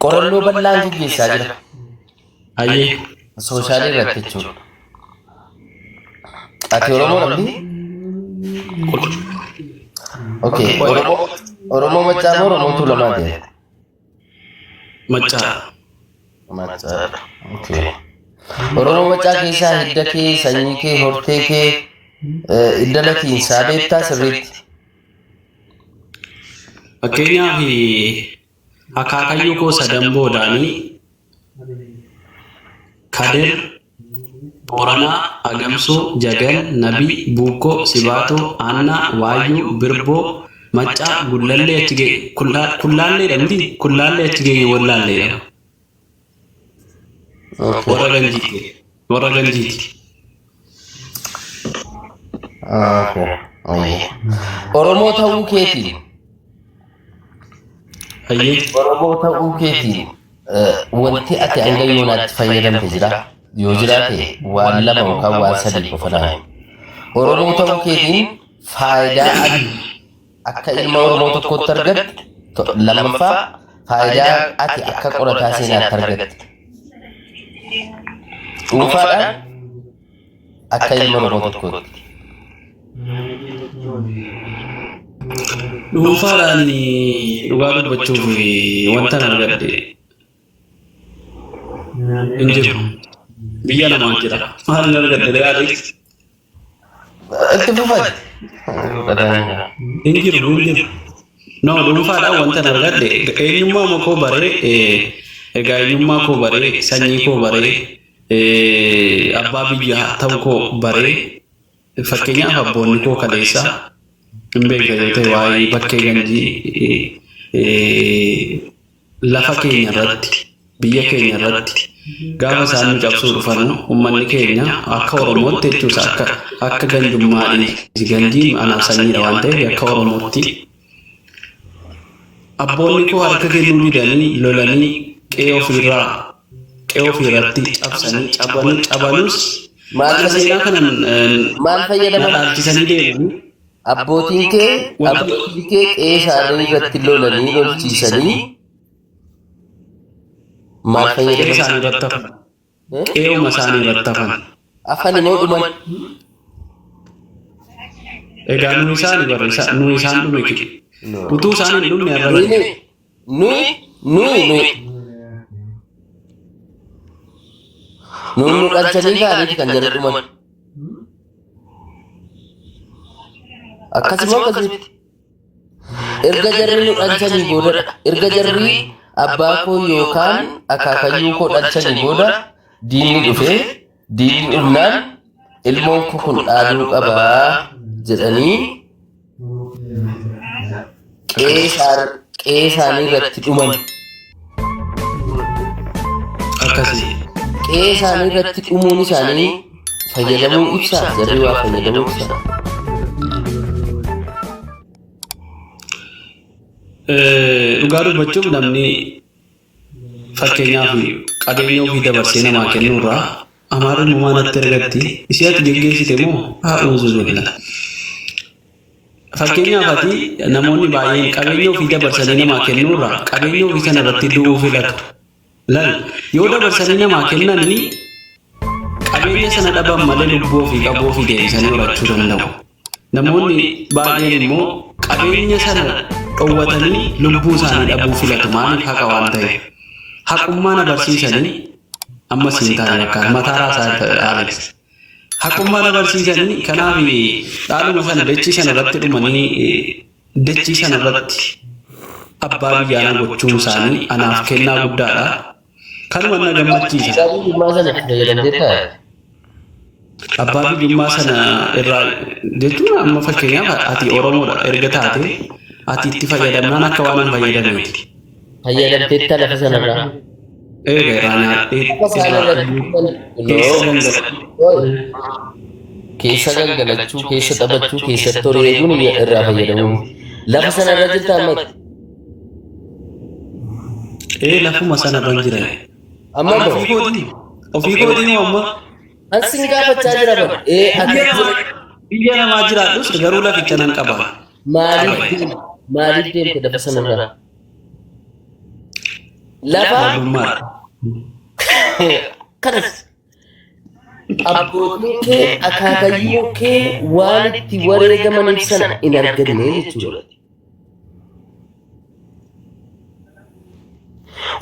qorannoo bal'aan gaggeessaa jira. Ayyee. Sooshaal irratti jechuudha. Ati Oromoo dhabdi? Okay. Oromoo machaa moo Oromoo Tuulamaa ta'e? Machaa. Machaadha. Okay. Oromoo machaa keessaa hidda kee, sanyii kee, hortee kee, iddala tiinsaa beektaa sirriitti? Fakkeenyaaf akaakayyuu koo sadan boodaanii Kadir, Booranaa, Agamsoo, Jagal, Nabii, Buukoo, Sibaatoo, Aanaa, Waayyuu, Birboo, Maccaa, Gullallee achi ga'e kullaalleedha miti kullaallee achi ga'e wallaalleedha. Warra Ganjiiti. Oromoo ta'uu keetiin. Ayyee. Oromoo ta'uu keetiin wanti ati hanga yoonaatti fayyadamte jira. Yoo jiraate waan lama yookaan waan sadii qofa naan. Oromoo ta'uu keetiin faayidaa akka ilma Oromoo tokkotti argatte lammaffaa faayidaa ati akka qorataa seenaatti argatte. Dhuunfaadhaan akka ilma Oromoo tokkotti. Dhuunfaadhaan dhugaa dubbachuuf wanta argadde hin jiru. Biyya namaa jira. Maal argadde yaadis? Itti fufate. Hin jiru. No, dhuunfaadhaan wanta argadde eenyummaa makoo baree egaa eenyummaa koo baree sanyii koo baree abbaa biyyaa ta'uu koo baree fakkeenyaaf abboonni koo kaleessaa hin beekne ta'e waa'ee bakkee Ganjii lafa keenya irratti biyya keenya irratti gaafa isaan nu cabsuu dhufan uummanni keenya akka Oromootti jechuudha akka ganjummaadhaan Ganjiin anaaf sanyiidha waan ta'eef akka Oromootti abboonni koo harka kennuu didanii lolanii qe'ee ofirratti cabsanii cabanus maal fayyadaman dhaalchisanii deemanii abbootiin kee qe'ee isaanii irratti lolanii lolchiisanii maal fayyadaman? Qe'euma isaanii irratti hafan. Afaan immoo dhuman. Egaa nu isaan dhume kiti. Utuu isaan hin dhumne arraba. Nuyi dhalchanii gaariiti kan jedhu dhuman. Akkasuma akkasitti. Erga jarri nu dhalchanii booda erga jarri abbaa koo yookaan akaakayyuu koo dhalchanii booda diinni dhufee diinni dhufnaan ilmoon koo kun dhaaluu qabaa jedhanii qe'ee isaanii irratti dhuman. Akkasii. Qe'ee isaanii irratti dhumuun isaanii fayyadamuu ibsa. Jarri waa fayyadamuu ibsa. Dhugaa dubbachuuf namni fakkeenyaaf qabeenya ofii dabarsee namaa kennuurraa amaarri uumaa natti ergatti isii ati geggeessite moo haa uuzu billa. Fakkeenyaaf ati namoonni baay'een qabeenya ofii dabarsanii namaa kennuurraa qabeenya ofii sana irratti du'uu filatu. Yoo dabarsanii namaa kennanii qabeenya sana dhaban malee lubbuu ofii qabuu ofii deebisanii horachuu danda'u. Namoonni baay'een immoo qabeenya sana dhowwatanii lubbuu isaanii dhabuu filatu maaliif haqa waan ta'eef. Haqummaan agarsiisanii ammas hin taane akka mataa raasaa Alex. Haqummaan agarsiisanii kanaaf dhaaluma sana dachii sana irratti dhumanii dachii sana irratti abbaa biyyaana gochuun isaanii anaaf kennaa guddaadha. Kanuma na gammachiisa. Abbaa biyyummaa sana irraa jechuun amma fakkeenyaaf ati Oromoodha erga taate ati itti fayyadamnaan akka waan hin fayyadameeti. Fayyadamteetta lafa sanarraa. Keessa gangalachuu, keessa taphachuu, keessatti horii eeguun irraa fayyadamuun lafa sanarra jirta amma. Lafuma sanarra jira. Amma ofii kootii amma. Ansin gaafachaa jira bara. Biyya namaa jiraadhus garuu laficha nan qaba. Maaliif deemte lafa sanarraa? walummaa kanas abbootiin kee akaakayyuu kee waan itti wareegaman sana hin arganne jechuudha.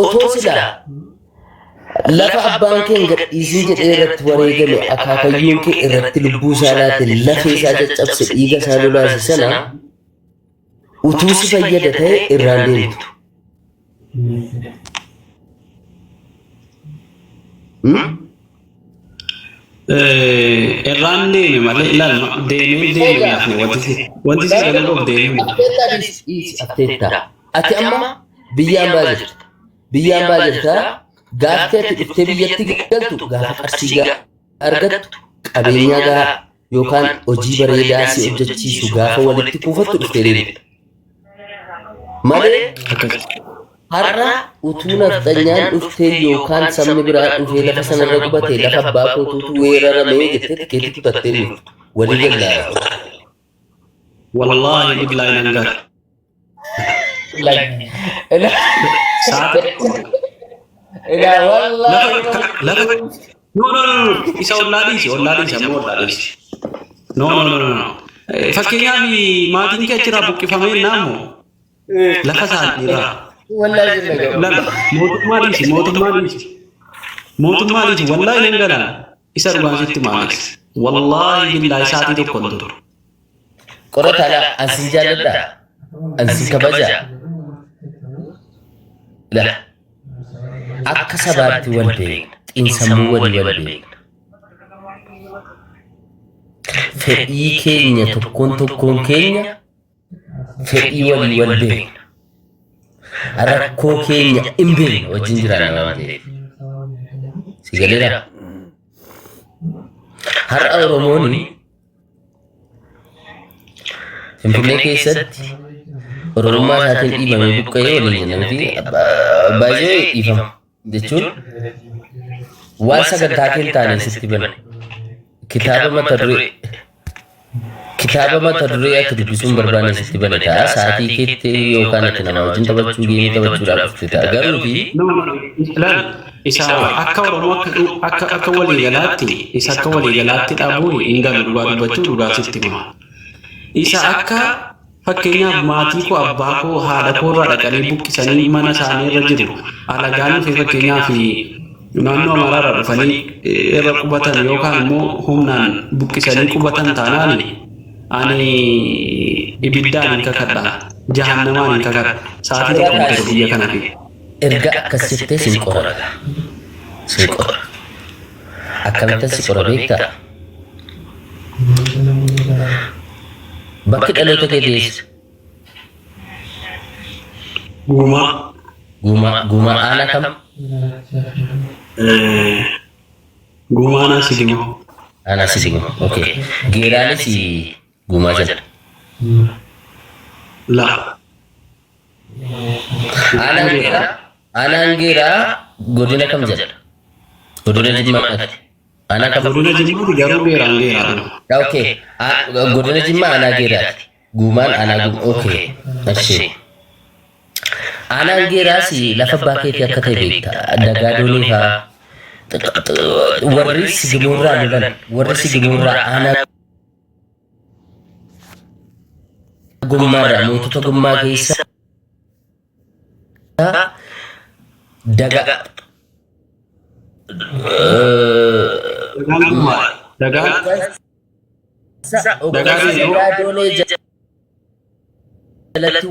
Otoo silaa lafa abbaan kee gadhiisii jedhee irratti wareegame akaakayyuun kee irratti lubbuu isaa laate lafee isaa caccabse dhiiga isaa lolaase sana utuu si fayyada ta'e irraan deemtu. irraan deeme malee ilaalma deeme afne wanti si galuuf deeme. Ati amma biyyaan baa jirta gaaftee ati dhuftee biyyatti galtu gaafa qarshii argattu qabeenyaa gahaa yookaan hojii bareedaa si hojjechiisu gaafa walitti kuufattu dhuftee deemta. Malee har'a utuu nafxanyaan dhuftee yookaan sabni biraa dhufee lafa sanarra qubate lafa abbaa kootuutu weeraramee jettee tikeetti battee deemtu walii gallaa. Wallaahi billahi nan gara. No, isa ollaadhiisi ammoo ollaadhiisi. No. Fakkeenyaaf maatiin kee achirraa buqqifamee naammoo lafa isaaniirraa. Mootummaa dhiisi wallaahi nan galan isa dhugaasitti maalis. Wallaahi billahi isaatii tokko hin turu. Qorataadha ansi jaalladha ansi kabaja. Akka sabaatti wal beekna xiinsammuu walii wal beekna. Fedhii keenya tokkoon keenya fedhii walii wal beekna. Rakkoo keenya hin beekna wajjin jiraanna waan ta'eef. Si galeera. Har'a Oromoonni Finfinnee keessatti Oromummaa isaatiin dhiibamee buqqa'ee waliin jennaan baay'ee dhiifama jechuun waan sagantaa kee hin taane sitti bane kitaaba mata duree ati dubbisuun barbaanne sitti bane ta'a sa'aatii keetti yookaan ati nama wajjin taphachuu geemii taphachuudhaaf dhufte ta'a garuu fi isa akka Oromoo akka waliigalaatti dhaabuu hin galu dhugaa dubbachuu dhugaa sitti hima. Isa akka fakkeenyaaf maatii koo abbaa koo haadha koo irraa dhaqanii buqqisanii mana isaanii irra jiru alagaan fi fakkeenyaaf naannoo Amaaraarraa dhufanii irra qubatan yookaan immoo humnaan buqqisanii qubatan taanaan ani ibiddaan hin kakadha jahannamaan hin kakadha sa'aatii tokko hin biyya kana fi. Erga akkas jettee sin qora. Akkamittan si qora beektaa? Bakki dhaloota kee deessa. Guumaa aanaa kam? Guumaa aanaa Sidimoo. Aanaa Sidimoo, okay. Geeraanis guumaa jala. Aanaan geeraa godina kam jala? Godina Jimmaadhaati. Aanaa kam? Godina Jimmaatti garuu geeraan geeraadha. Okay. Godina Jimmaa aanaa geeraati. Guumaan aanaa guumaa. Okay. Achii. Aanaan geeraas lafa abbaa keetii akka ta'e beekta. Dagaa doonii fa'aa. Warri Sigimuurraa lolan. Warri Sigimuurraa aanaa gummaarraa mootota gummaa keessa dagaa doonee jalatti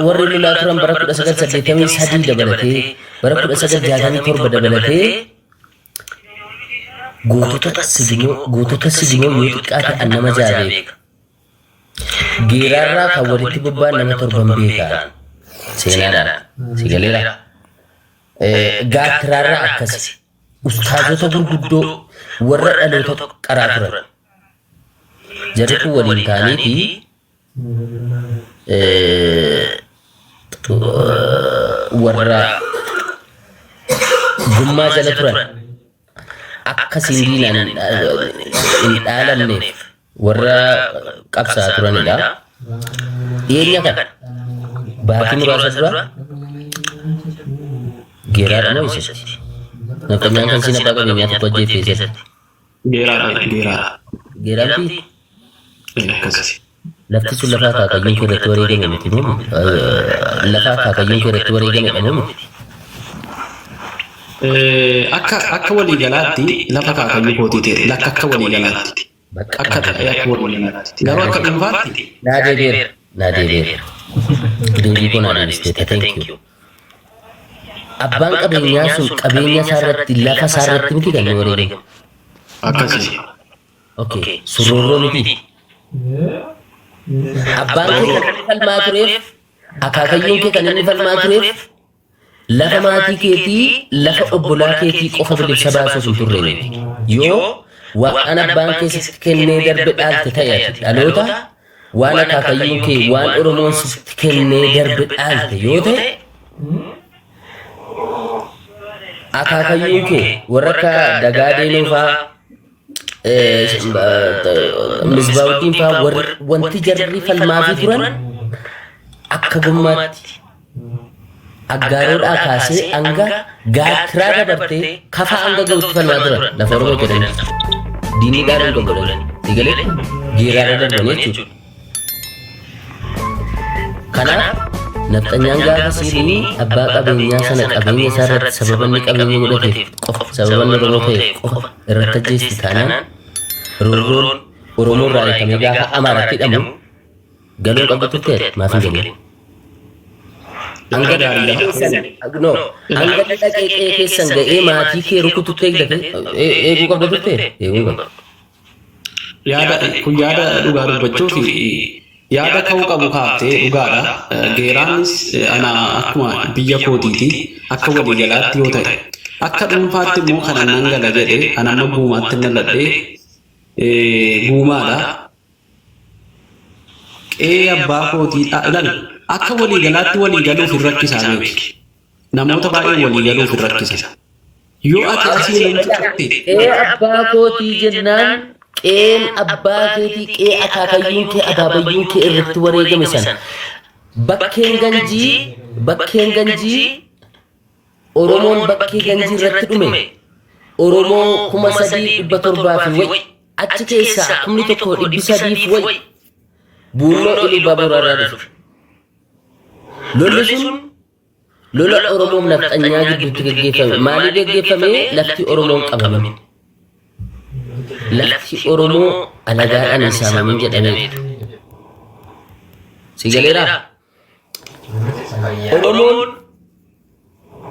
warri lolaa turan bara 1983 dabalatee bara 1967 dabalatee gootota Sigimoo yoo xiqqaate annama jaabeef geeraarraa kan walitti bobba'an nama 7 beekan seenaadhaan si galeera. Gaattiraarraa akkasi ustaazota gurguddoo warra dhaloota qaraa turan jarri kun waliin ta'anii fi warra gummaa jala turan akkasiin diinaan hin dhaalamneef warra qabsaa turanidha. Dhiyeenya kan baatii muraasa dura geeraa moo isatti naftanyaa kan sin abbaa qabeenyaa tokko ajjeefeessatti geeraan fi lafti sun lafaa kaakayyuun kee irratti wareegame miti moo lafaa kaakayyuun kee irratti wareegame moo miti akka walii galaatti lafa kaakayyuu kootii ta'e lakka akka walii galaatti akka walii galaatti garuu akka dhuunfaatti naa deebi'eera deebii kun analysteeta thank you abbaan qabeenyaa sun qabeenya isaarratti lafa isaarratti miti kan wareegame akkasii okay surroorroo miti abbaan kee kan inni falmaa tureef akaakayyuun kee kan inni falmaa tureef lafa maatii keetii lafa obbolaa keetii qofa bilisa baasuuf hin turre yoo waan abbaan keessatti kennee darbe dhaalte ta'e dhaloota waan akaakayyuun kee waan oromoon sitti kennee darbe dhaalte yoo ta'e akaakayyuun kee warra akka dagaadeenuu fa'aa misbaawudiin fa'aa wanti jarri falmaa fi turan akka gummaatti aggaaroodhaa kaasee hanga gaatiraa dabartee kafa hanga ga'utti falmaa turan lafa oromoo jedhanii diinii dhaaluun kan godhan digalee geeraarra darbanii jechuudha. Kanaaf nafxanyaan gaafa siinii abbaa qabeenyaa sana qabeenya isaa irratti sababanni qabeenya godhateef qofa sababanni oromoo ta'eef qofa irratti ajjeesti taanaan roorroon oromoo irraa eegamee gaafa amaaratti hidhamu galuu qabatu ta'e maaf hin galu. Hanga dhaqee keessan ga'ee maatii kee rukututti eeguu qabdatu ta'e eeguu qaba. Yaada dhugaa dubbachuuf yaada ka'uu qabu kaaftee dhugaadha. Geeraanis ana akkuma biyya kootiiti akka walii galaatti yoo ta'e akka dhuunfaatti immoo kana nan gala jedhee ana amma guumaatti naladhee guumaadha. Qe'ee abbaa kootiidha ilaala. Akka walii galaatti walii galuuf hin rakkisaa miti. Namoota baay'ee walii galuuf hin rakkisa. Yoo ati asii namatti qe'ee abbaa kootii jennaan qe'een abbaa keetii qe'ee akaakayyuun kee abaabayyuun kee irratti wareegame sana bakkeen ganjii oromoon bakkee ganjii irratti dhume oromoo 3,700 fi achi keessaa 1,300 fi buunoo iluu baaburaarraa dhufe. Lolli sun lola oromoon nafxanyaa gidduutti gaggeeffame maaliif gaggeeffame lafti oromoon qabame lafti oromoo alagaadhaan hin saamamin jedhameetu si galeera oromoon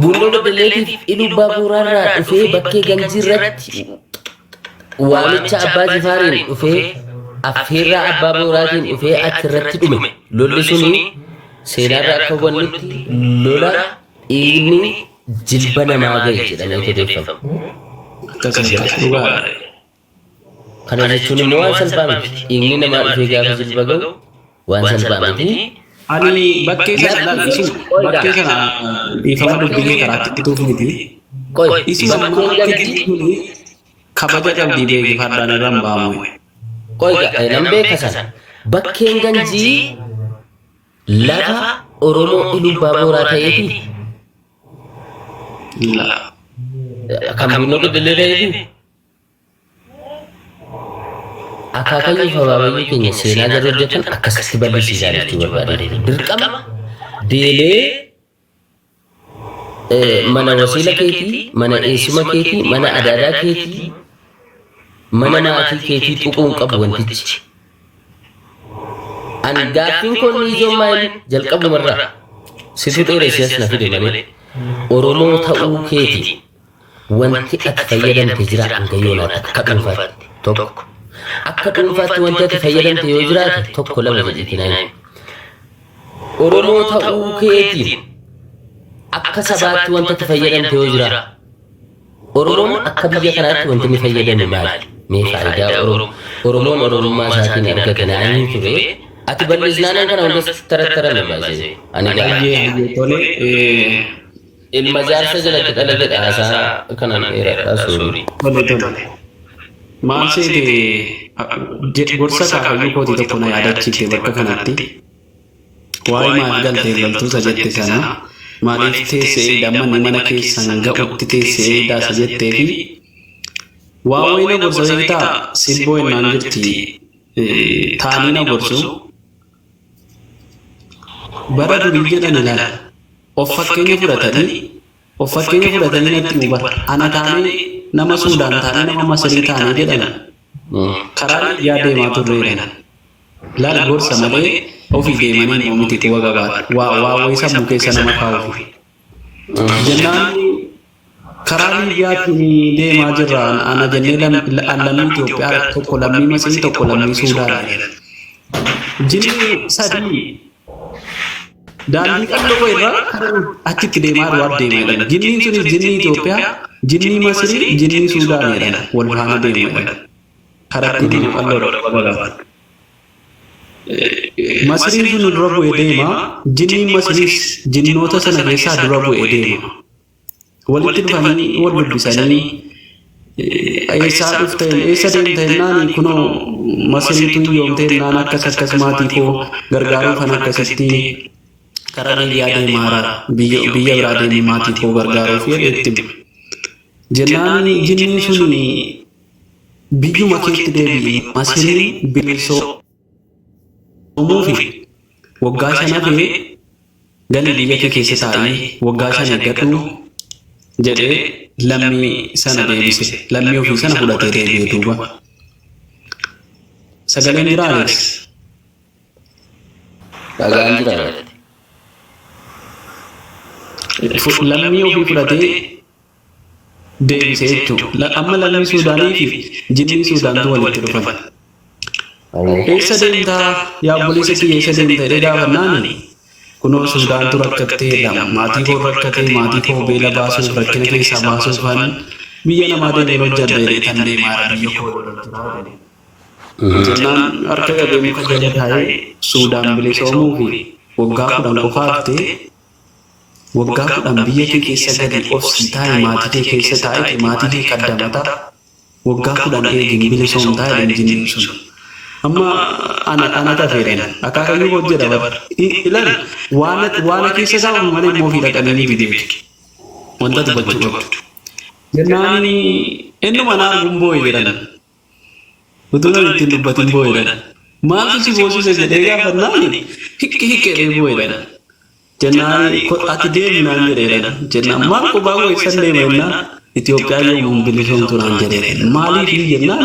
buunoo bedeleetiif iluu baaburaarraa dhufee bakkee ganjii irratti waamicha abbaa jifaariin dhufee affeerraa abbaa booraatiin dhufee achi irratti dhume lolli suni seenaarraa akka hubannutti lola dhiigni jilba namaa ga'e jedhamee odeeffama. Kana jechuun immoo waan salphaa miti. Dhiigni namaa dhufee gaafa jilba ga'u waan salphaa miti. Ani bakkee sana dhiifama dubbii karaatti tuuf miti. Isuma bakkee kabaja qabdii beeki fardaan irraan baamu. Nan beeka sana bakkeen ganjii lafa oromoo iluu baaburaa ta'eeti. Kan buunoo beddelee ta'eeti. Akaakayyuu fi abaabayyuu keenya seenaa jarri hojjetan akkasitti bal'isiisaa jechuun barbaade. Dirqama deelee mana wasiila keetii, mana eessuma keetii, mana adaadaa keetii, mana maatii keetii tuquun qabu wantichi. Ani gaaffiin kun ni ijoommaa jalqabumarraa situ dheeressias na fide malee oromoo ta'uu keetii wanti ati fayyadamte jira hanga yoonaatti akka dhuunfaatti tokko. Akka dhuunfaatti wanti ati fayyadamte yoo jiraate tokko lama jedhiti naan. Oromoo ta'uu keetiin akka sabaatti wanti ati fayyadamte yoo jira. Oromoon akka biyya kanaatti wanti ni fayyadame maali? Mee faayidaa Oromoon oromummaa isaatiin argate naan ture. Ati bal'isnaan kana hundas tarattara baasee. Ani tole ilma jaarsa jalatti dhalate dhaasaa kanan dheeradhaa suurii. Tole. Maal seete gorsa kaakayyuu kootii tokko na yaadachiifte bakka kanatti waa'ee maal galtee galtuusa jette sana maaliif teessee dammanni mana keessan ga'utti teessee daasa jettee fi waa wayina gorsa beektaa sirboo innaan jirti taanii na gorsu bara durii jedhan ilaala of fakkeenya fudhatanii natti hubata ana taanee nama Suudaan taanee nama Masirii taanee jedhan karaa deemaa turreedhan laal gorsa malee ofii deemanii oomiti quba gabaadha waa wayisa mukeessa nama kaa'uufi jennaan karaa biyyaatiin deemaa jirra ana jennee lammii Itoophiyaa tokko lammii Masirii tokko lammii Suudaan jinni sadii daandii qal'oo irraa achitti deemaa du'aaf deemaa jinniin sunis jinnii Itoophiyaa jinnii Masirii jinnii Suudaan jedhan wal faana deemaa karaa ittiin qal'oo Masirii sun dura bu'ee deema jinniin Masiriis jinnoota sana keessaa dura bu'ee deema walitti dhufanii wal dubbisanii eessaa dhufteen eessa deemteen naani kunoo Masiriitu yoomteen naan akkas maatii koo gargaaruuf kan akkasitti karaa biyyaa deemaara biyya biraa deemee maatii koo gargaaruuf jedhetti jennaan jinniin sun biyyuma keetti deebi'e Masirii bilisoo umuufi waggaa shan hafee galii biyya kee keessa taa'ee waggaa shan eeggadhu jedhee lammii sana deebise lammii ofii sana fudhatee deebi'ee duuba sagaleen jira Alex dhagaan jira lammii ofii fudhatee deebise jechuudha amma lammii Suudaanii fi jinnii Suudaantu walitti dhufan eessa deemtaa yaa obboleessa kiyya eessa deemtaa jedhee gaafannaan kunoo Suudaantu rakkattee maatii koo rakkatee maatii koo beela baasuuf rakkina keessaa baasuuf waan biyya namaa deemee hojjadha tan deemaadha biyya koo jennaan harka gadee muka jala taa'ee Suudaan bilisoomuu fi waggaa 10 qofaaftee waggaa 10 biyya kee keessa gadi obsi taa'e maatii kee keessa taa'e maatii kee kaddamata waggaa 10 eegin bilisoom taa'e jinniin sun amma ana tafeeren akaakayyuu hojjeta bar ilan waan keessa isaa malee moofi dhaqanii viidiyooti wanta dubbachuu qabdu jennaan ennuma naa gumboo jedhan utuu namni ittiin dubbatin boo jedhan maaltu si boosise jedhee gaafannaan hiqqee boo jedhan jennaan ati deeminaan jedheedhan jennaan maal qubaa koo ibsan deema jennaan Itoophiyaa yoomuu bilisoomtu naan jedheedhan maaliif jennaan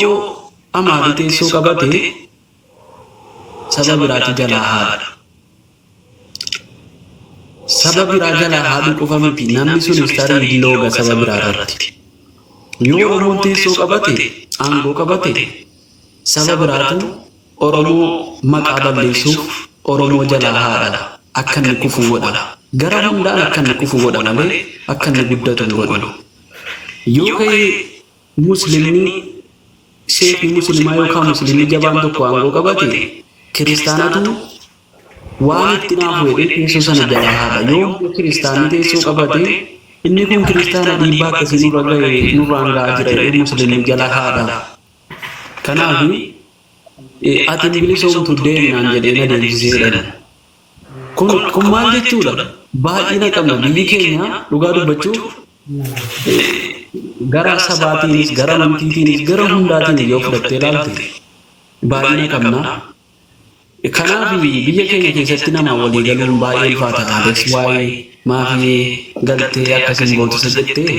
yoo amaadii teessoo qabatee saba biraati jalaa haadha saba biraa jalaa haadhu qofa miti namni sunis tarii looga saba biraa irratti yoo Oromoon teessoo qabate aangoo qabate saba biraatu Oromoo maqaa balleessuuf Oromoo jalaa haadha akka inni kufu godha gara hundaan akka inni kufu godha malee akka inni guddatu godhu yoo ka'e muslimni sheekii muslimaa yookaan muslimni jabaan tokko aangoo qabate kiristaanatu waan itti naafu jedhee teessoo sana jalaa haadha yoo kiristaanni teessoo qabate inni kun kiristaana dhiibbaa akkasii nurraan ga'aa jira jedhee muslimni jalaa haadha kanaaf ati bilisoomtu deeminaan jedhee na deebisee kun maal jechuudha baay'ina qabna biyyi keenya dhugaa dubbachuuf gara sabaatiinis gara amantiitiinis gara hundaatiin yoo fudhattee ilaalte baay'ina qabna kanaaf biyya keenya keessatti nama walii galuun baay'ee ulfaata Alex waa'ee maafii galtee akkasiin bootisa jettee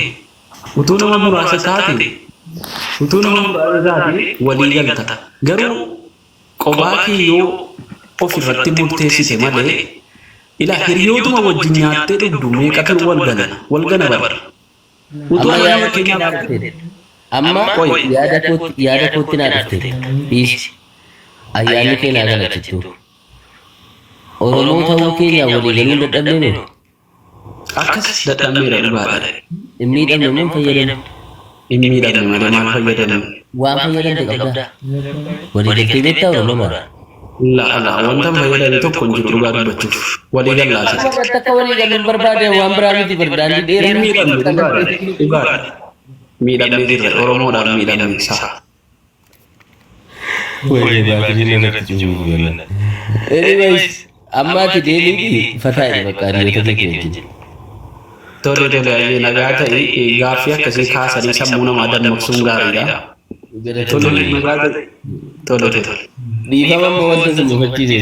utuu nama muraasa taate walii galta garuu qobaa kee yoo of irratti murteessite malee ilaa hiriyootuma wajjin nyaattee dhugdu meeqatu wal gana bara amma yaada kootti naa dhufte dhiisi ayyaanni kee naa galachittu Oromoo ta'uu keenya walii galuu dadhabneen akkas dadhabneera dhugaadha miidhamne mun fayyadamne miidhamne malee maal fayyadamne waan fayyadamte qabda walii galtee beektaa Oromoo mara la wanta fayyadame tokko hin jiru dhugaa dubbachuuf walii gallaase akka walii galuun barbaade waan biraa miti barbaadanii dheeraa dhugaadha miidhamne jirra Oromoodhaan miidhamne isaa anyways Ammaati deebii fataa bakka dhiirota keetiin. Tole nagaa ta'e gaaffii akkasii kaasanii sammuu namaa dammaqsuun gaariidha. Tole. Dhiifama wanta sun mufachiise.